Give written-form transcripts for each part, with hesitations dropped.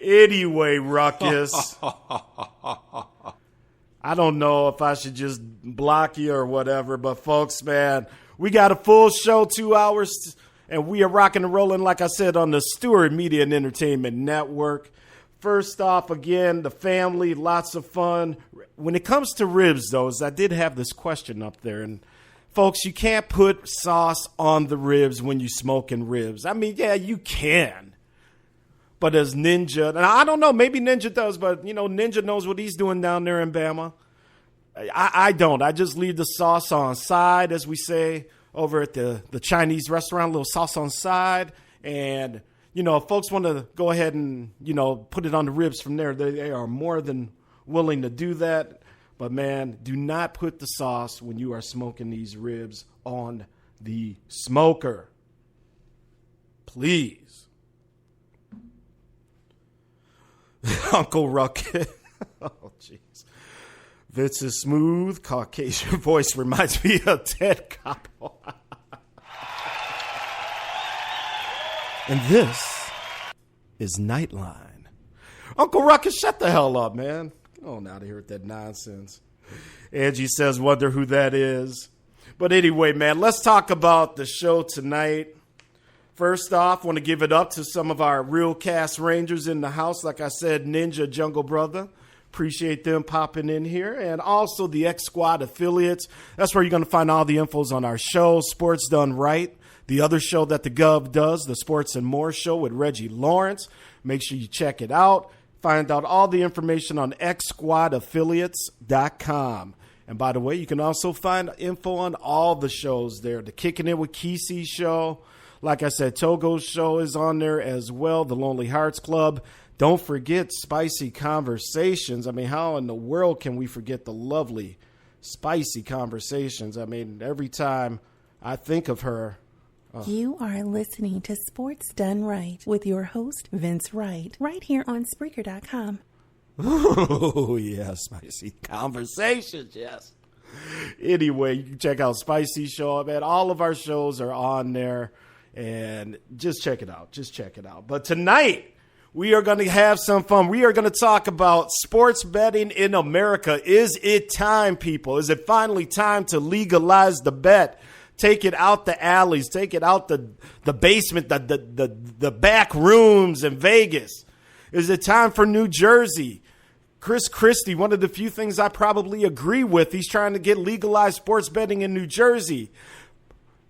Anyway, Ruckus. I don't know if I should just block you or whatever, but folks, man, we got a full show, 2 hours, and we are rocking and rolling, like I said, on the Stewart Media and Entertainment Network. First off, again, the family, lots of fun. When it comes to ribs, though, I did have this question up there, and folks, you can't put sauce on the ribs when you're smoking ribs. I mean, yeah, you can. But as Ninja, and I don't know, maybe Ninja does, but, you know, Ninja knows what he's doing down there in Bama. I don't. I just leave the sauce on side, as we say, over at the Chinese restaurant, a little sauce on side. And, you know, if folks want to go ahead and, you know, put it on the ribs from there, they are more than willing to do that. But, man, do not put the sauce when you are smoking these ribs on the smoker. Please. Uncle Ruckus. Oh, jeez. Vince's smooth Caucasian voice reminds me of Ted Koppel. And this is Nightline. Uncle Ruckus, shut the hell up, man. Get on out of here with that nonsense. Angie says, wonder who that is. But anyway, man, let's talk about the show tonight. First off, want to give it up to some of our real cast rangers in the house. Like I said, Ninja, Jungle Brother. Appreciate them popping in here. And also the X Squad affiliates. That's where you're going to find all the infos on our show, Sports Done Right. The other show that the Gov does, the Sports and More Show with Reggie Lawrence. Make sure you check it out. Find out all the information on xsquadaffiliates.com. And by the way, you can also find info on all the shows there. The Kicking It with Kesey show. Like I said, Togo's show is on there as well, the Lonely Hearts Club. Don't forget Spicy Conversations. I mean, how in the world can we forget the lovely Spicy Conversations? I mean, every time I think of her. You are listening to Sports Done Right with your host, Vince Wright, right here on Spreaker.com. Oh, yeah, Spicy Conversations, yes. Anyway, you can check out Spicy Show. Man, all of our shows are on there. And just check it out. Just check it out. But tonight, we are going to have some fun. We are going to talk about sports betting in America. Is it time, people? Is it finally time to legalize the bet? Take it out the alleys. Take it out the basement, the back rooms in Vegas. Is it time for New Jersey? Chris Christie, one of the few things I probably agree with. He's trying to get legalized sports betting in New Jersey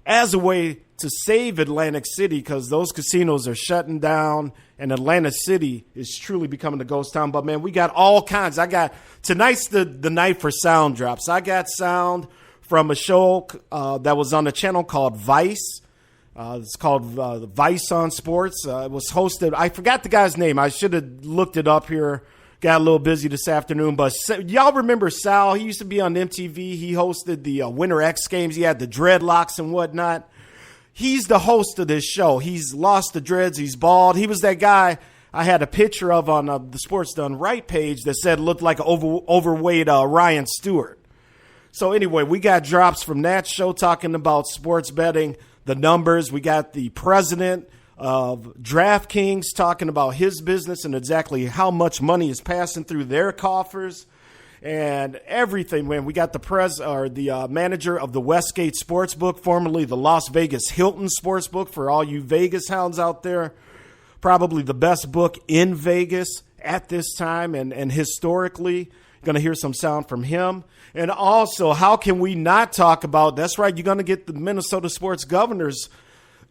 as a way to save Atlantic City, because those casinos are shutting down and Atlantic City is truly becoming a ghost town. But, man, we got all kinds. Tonight's the night for sound drops. I got sound from a show that was on a channel called Vice. It's called Vice on Sports. It was hosted. I forgot the guy's name. I should have looked it up here. Got a little busy this afternoon. But y'all remember Sal? He used to be on MTV. He hosted the Winter X Games. He had the dreadlocks and whatnot. He's the host of this show. He's lost the dreads. He's bald. He was that guy I had a picture of on the Sports Done Right page that said looked like an overweight Ryan Stewart. So anyway, we got drops from that show talking about sports betting, the numbers. We got the president of DraftKings talking about his business and exactly how much money is passing through their coffers. And everything, man. We got the manager of the Westgate Sportsbook, formerly the Las Vegas Hilton Sportsbook, for all you Vegas hounds out there. Probably the best book in Vegas at this time and historically. Going to hear some sound from him. And also, how can we not talk about, that's right, you're going to get the Minnesota sports governor's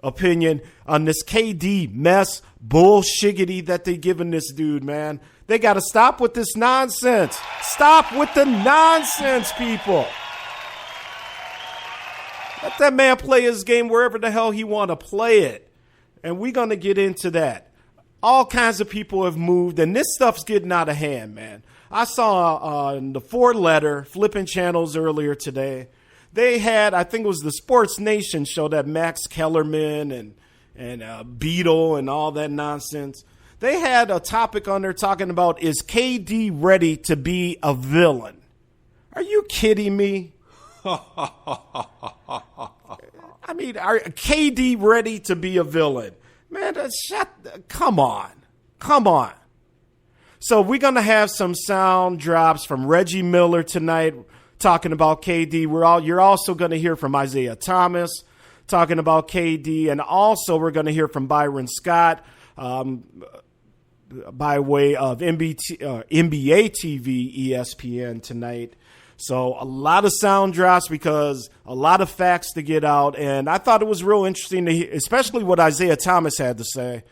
opinion on this KD mess bullshiggity that they giving this dude, man. They got to stop with this nonsense. Stop with the nonsense, people. Let that man play his game wherever the hell he want to play it. And we're going to get into that. All kinds of people have moved, and this stuff's getting out of hand, man. I saw on the 4-letter flipping channels earlier today, they had, I think it was the Sports Nation show, that Max Kellerman and Beetle and all that nonsense. They had a topic on there talking about, is KD ready to be a villain? Are you kidding me? I mean, are KD ready to be a villain? Man, come on. So we're going to have some sound drops from Reggie Miller tonight talking about KD. You're also going to hear from Isiah Thomas talking about KD. And also we're going to hear from Byron Scott by way of NBA TV, ESPN tonight. So a lot of sound drops because a lot of facts to get out. And I thought it was real interesting to hear, especially what Isiah Thomas had to say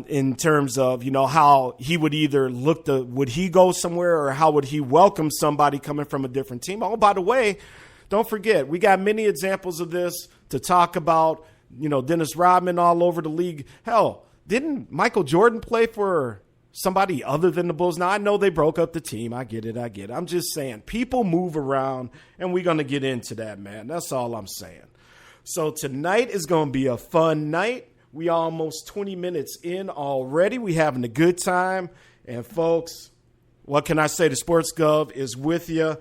in terms of, how he would either would he go somewhere or how would he welcome somebody coming from a different team. Oh, by the way, don't forget, we got many examples of this to talk about, Dennis Rodman all over the league. Hell, didn't Michael Jordan play for somebody other than the Bulls? Now, I know they broke up the team. I get it. I'm just saying people move around, and we're going to get into that, man. That's all I'm saying. So tonight is going to be a fun night. We almost 20 minutes in already. We having a good time. And, folks, what can I say? The Sports Gov is with you.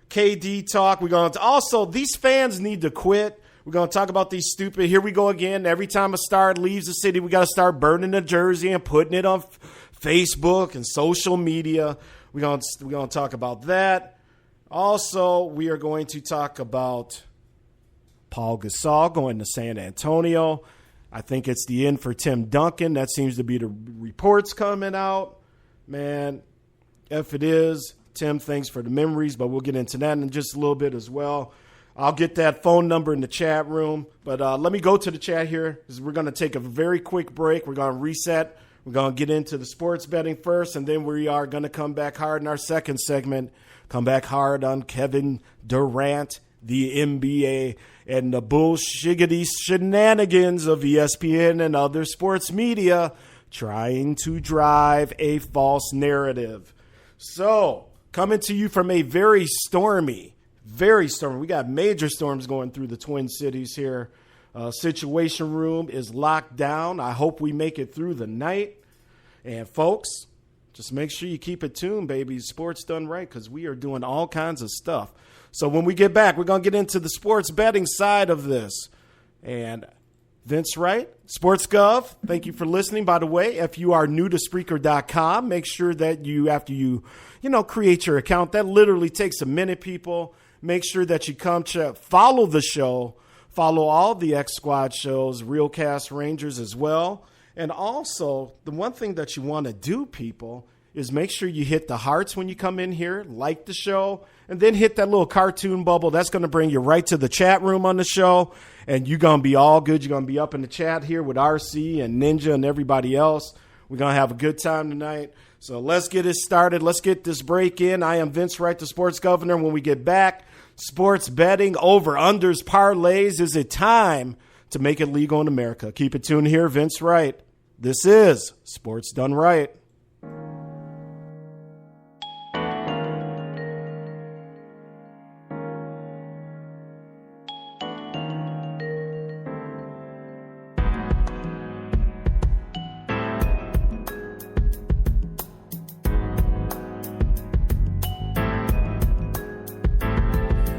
KD talk. We're going to also, these fans need to quit. We're going to talk about these stupid, here we go again. Every time a star leaves the city, we got to start burning the jersey and putting it on Facebook and social media. We're going to talk about that. Also, we are going to talk about Paul Gasol going to San Antonio. I think it's the end for Tim Duncan. That seems to be the reports coming out. Man, if it is, Tim, thanks for the memories, but we'll get into that in just a little bit as well. I'll get that phone number in the chat room. But let me go to the chat here. We're going to take a very quick break. We're going to reset. We're going to get into the sports betting first, and then we are going to come back hard in our second segment, come back hard on Kevin Durant, the NBA, and the bullshiggity shenanigans of ESPN and other sports media trying to drive a false narrative. So, coming to you from a very stormy, we got major storms going through the Twin Cities here. Situation Room is locked down. I hope we make it through the night. And, folks, just make sure you keep it tuned, baby. Sports done right, because we are doing all kinds of stuff. So when we get back, we're going to get into the sports betting side of this. And Vince Wright, Sports Gov, thank you for listening. By the way, if you are new to Spreaker.com, make sure that after you create your account, that literally takes a minute, people. Make sure that you come follow the show, follow all the X Squad shows, Realcast Rangers as well. And also, the one thing that you want to do, people, is make sure you hit the hearts when you come in here, like the show, and then hit that little cartoon bubble. That's going to bring you right to the chat room on the show, and you're going to be all good. You're going to be up in the chat here with RC and Ninja and everybody else. We're going to have a good time tonight. So let's get it started. Let's get this break in. I am Vince Wright, the Sports Governor. When we get back, sports betting, over-unders, parlays. Is it time to make it legal in America? Keep it tuned here, Vince Wright. This is Sports Done Right.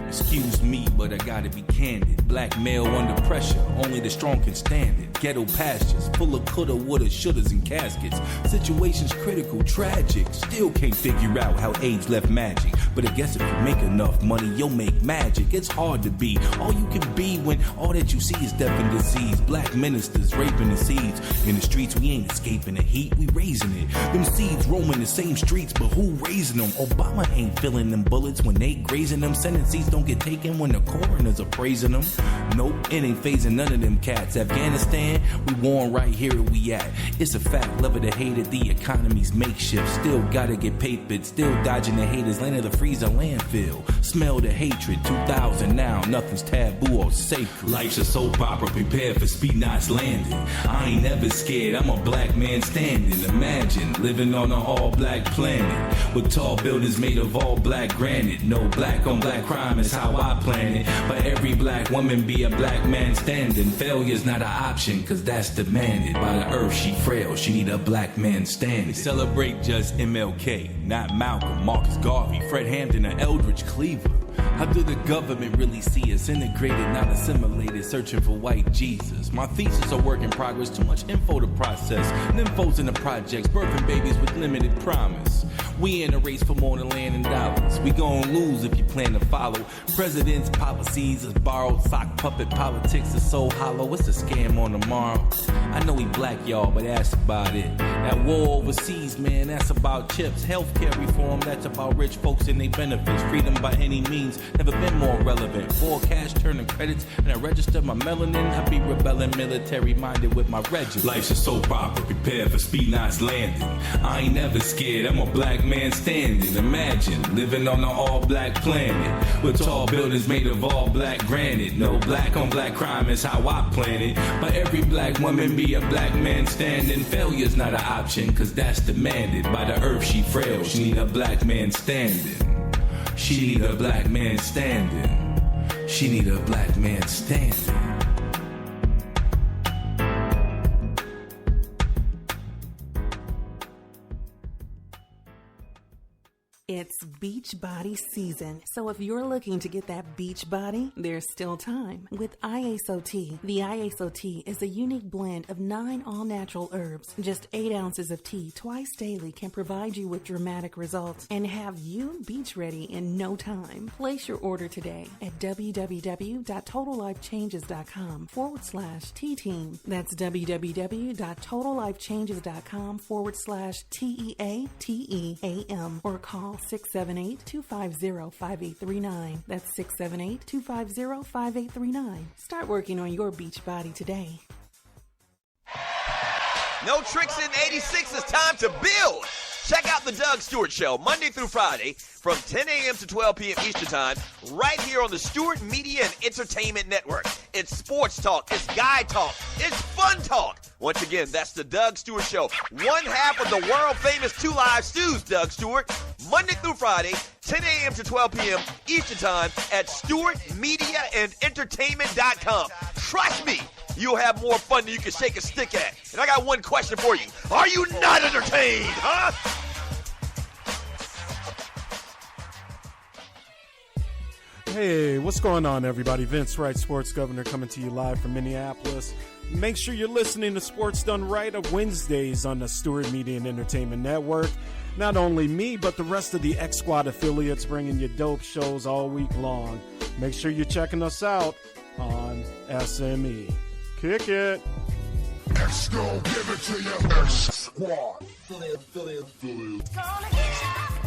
Excuse me, but I gotta be candid. Black male under pressure, only the strong can stand it. Ghetto pastures, full of coulda, woulda, shouldas, and caskets. Situations critical, tragic. Still can't figure out how AIDS left magic. But I guess if you make enough money, you'll make magic. It's hard to be all you can be when all that you see is death and disease. Black ministers raping the seeds. In the streets, we ain't escaping the heat, we raising it. Them seeds roaming the same streets, but who raising them? Obama ain't filling them bullets when they grazing them. Sentences don't get taken when the coroners are praising them. Nope, it ain't phasing none of them cats. Afghanistan, we warn right here where we at. It's a fact, love it or hate it, the economy's makeshift. Still gotta get papered, still dodging the haters. Land of the freezer landfill, smell the hatred. 2000 now, nothing's taboo or sacred. Life's a soap opera, prepared for speed knots landing. I ain't never scared, I'm a black man standing. Imagine living on an all-black planet with tall buildings made of all black granite. No black on black crime is how I plan it. But every black woman be a black man standing. Failure's not an option, cause that's demanded. By the earth she frail, she need a black man standing. Celebrate just MLK, not Malcolm, Marcus Garvey, Fred Hampton, or Eldridge Cleaver. How do the government really see us? Integrated, not assimilated, searching for white Jesus. My thesis a work in progress, too much info to process. Nymphos in the projects, birthing babies with limited promise. We in a race for more than land and dollars. We gon' lose if you plan to follow. President's policies is borrowed, sock puppet politics is so hollow. It's a scam on tomorrow. I know he black, y'all, but that's about it. That war overseas, man, that's about chips. Healthcare reform, that's about rich folks and their benefits. Freedom by any means, never been more relevant. Forecast turning credits, and I register my melanin. I be rebelling, military minded with my regiment. Life's a soap opera, prepare for speed knots landing. I ain't never scared, I'm a black man standing. Imagine living on an all-black planet with tall buildings made of all black granite. No black on black crime is how I plan it. But every black woman be a black man standing. Failure's not an option, cause that's demanded by the earth. She frail, she need a black man standing. She need a black man standing. She need a black man standing. It's beach body season, so if you're looking to get that beach body, there's still time. With ISO Tea, the ISO Tea is a unique blend of 9 all-natural herbs. Just 8 ounces of tea twice daily can provide you with dramatic results and have you beach ready in no time. Place your order today at www.totallifechanges.com/tea-team. That's www.totallifechanges.com/TEATEAM or call 678-250-5839. That's 678-250-5839. Start working on your beach body today. No tricks in 86. It's time to build. Check out the Doug Stewart Show Monday through Friday from 10 a.m. to 12 p.m. Eastern Time right here on the Stewart Media and Entertainment Network. It's sports talk. It's guy talk. It's fun talk. Once again, that's the Doug Stewart Show. One half of the world-famous Two Live Stews, Doug Stewart, Monday through Friday, 10 a.m. to 12 p.m. Eastern Time at StewartMediaandEntertainment.com. Trust me, you'll have more fun than you can shake a stick at. And I got one question for you. Are you not entertained, huh? Hey, what's going on, everybody? Vince Wright, Sports Governor, coming to you live from Minneapolis. Make sure you're listening to Sports Done Right on Wednesdays on the Stewart Media and Entertainment Network. Not only me, but the rest of the X Squad affiliates bringing you dope shows all week long. Make sure you're checking us out on SME. Kick it. X gon' give it to you. X Squad.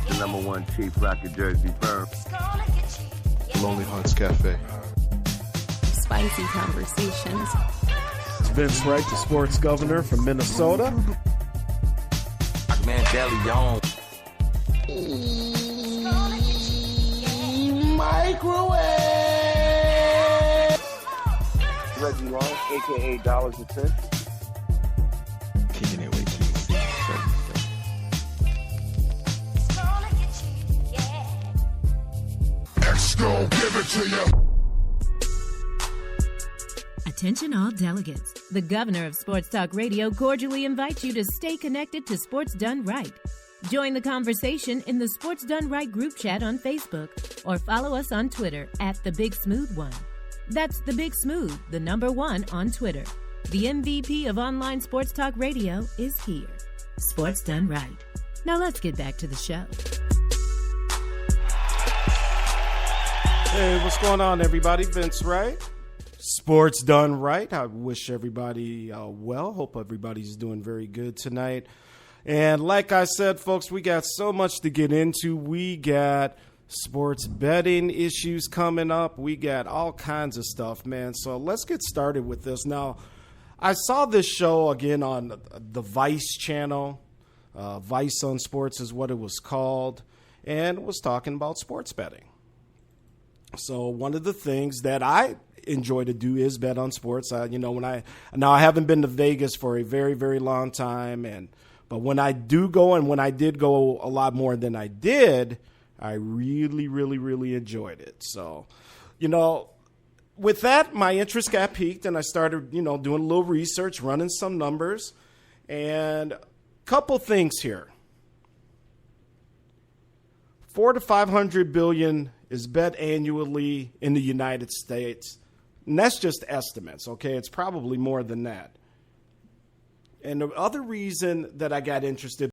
The number one chief rocket Jersey firm. Lonely Hearts Cafe. Spicy conversations. It's Vince Wright, the Sports Governor from Minnesota. Man, Deli on. Microwave. Reggie Lawrence, a.k.a. Dollars and Cents. Kicking it with KC. X gon' give it to you. Attention all delegates. The Governor of Sports Talk Radio cordially invites you to stay connected to Sports Done Right. Join the conversation in the Sports Done Right group chat on Facebook or follow us on Twitter at The Big Smooth One. That's The Big Smooth, the number 1 on Twitter. The MVP of online sports talk radio is here. Sports Done Right. Now let's get back to the show. Hey, what's going on, everybody? Vince Wright. Sports Done Right. I wish everybody well. Hope everybody's doing very good tonight. And like I said, folks, we got so much to get into. We got sports betting issues coming up. We got all kinds of stuff, man. So let's get started with this. Now, I saw this show again on the Vice channel. Vice on Sports is what it was called. And it was talking about sports betting. So one of the things that I enjoy to do is bet on sports. I haven't been to Vegas for a very, very long time, but when I do go, and when I did go a lot more than I did, I really, really, really enjoyed it. So, with that, my interest got piqued, and I started, doing a little research, running some numbers, and a couple things here. $400 to $500 billion is bet annually in the United States. And that's just estimates, okay? It's probably more than that. And the other reason that I got interested